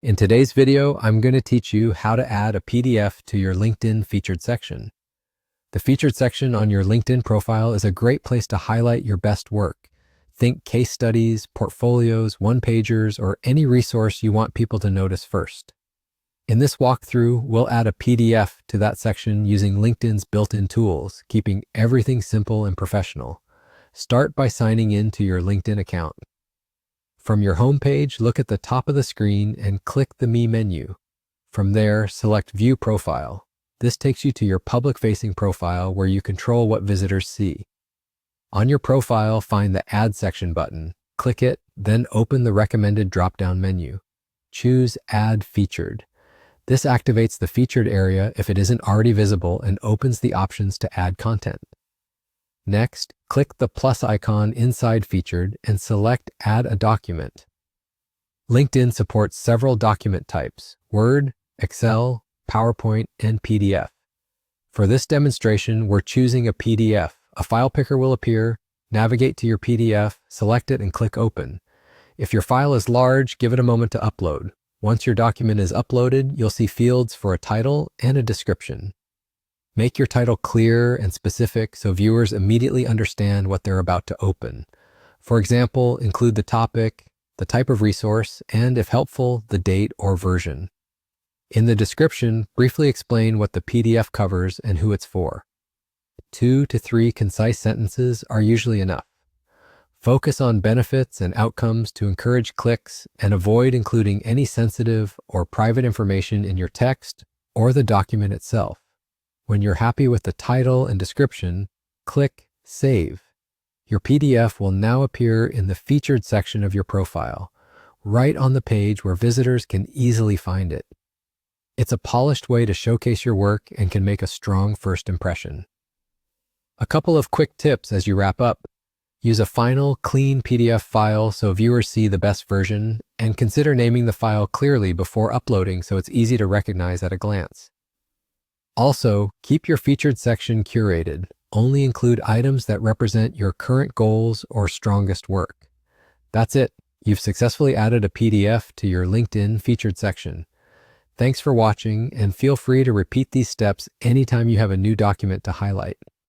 In today's video, I'm going to teach you how to add a PDF to your LinkedIn featured section. The featured section on your LinkedIn profile is a great place to highlight your best work. Think case studies, portfolios, one-pagers, or any resource you want people to notice first. In this walkthrough, we'll add a PDF to that section using LinkedIn's built-in tools, keeping everything simple and professional. Start by signing in to your LinkedIn account. From your home page, look at the top of the screen and click the Me menu. From there, select View Profile. This takes you to your public-facing profile where you control what visitors see. On your profile, find the Add Section button. Click it, then open the recommended drop-down menu. Choose Add Featured. This activates the featured area if it isn't already visible and opens the options to add content. Next, click the plus icon inside Featured and select Add a Document. LinkedIn supports several document types: Word, Excel, PowerPoint, and PDF. For this demonstration, we're choosing a PDF. A file picker will appear. Navigate to your PDF, select it, and click Open. If your file is large, give it a moment to upload. Once your document is uploaded, you'll see fields for a title and a description. Make your title clear and specific so viewers immediately understand what they're about to open. For example, include the topic, the type of resource, and, if helpful, the date or version. In the description, briefly explain what the PDF covers and who it's for. 2 to 3 concise sentences are usually enough. Focus on benefits and outcomes to encourage clicks and avoid including any sensitive or private information in your text or the document itself. When you're happy with the title and description, click Save. Your PDF will now appear in the featured section of your profile, right on the page where visitors can easily find it. It's a polished way to showcase your work and can make a strong first impression. A couple of quick tips as you wrap up. Use a final, clean PDF file so viewers see the best version, and consider naming the file clearly before uploading so it's easy to recognize at a glance. Also, keep your featured section curated. Only include items that represent your current goals or strongest work. That's it. You've successfully added a PDF to your LinkedIn featured section. Thanks for watching, and feel free to repeat these steps anytime you have a new document to highlight.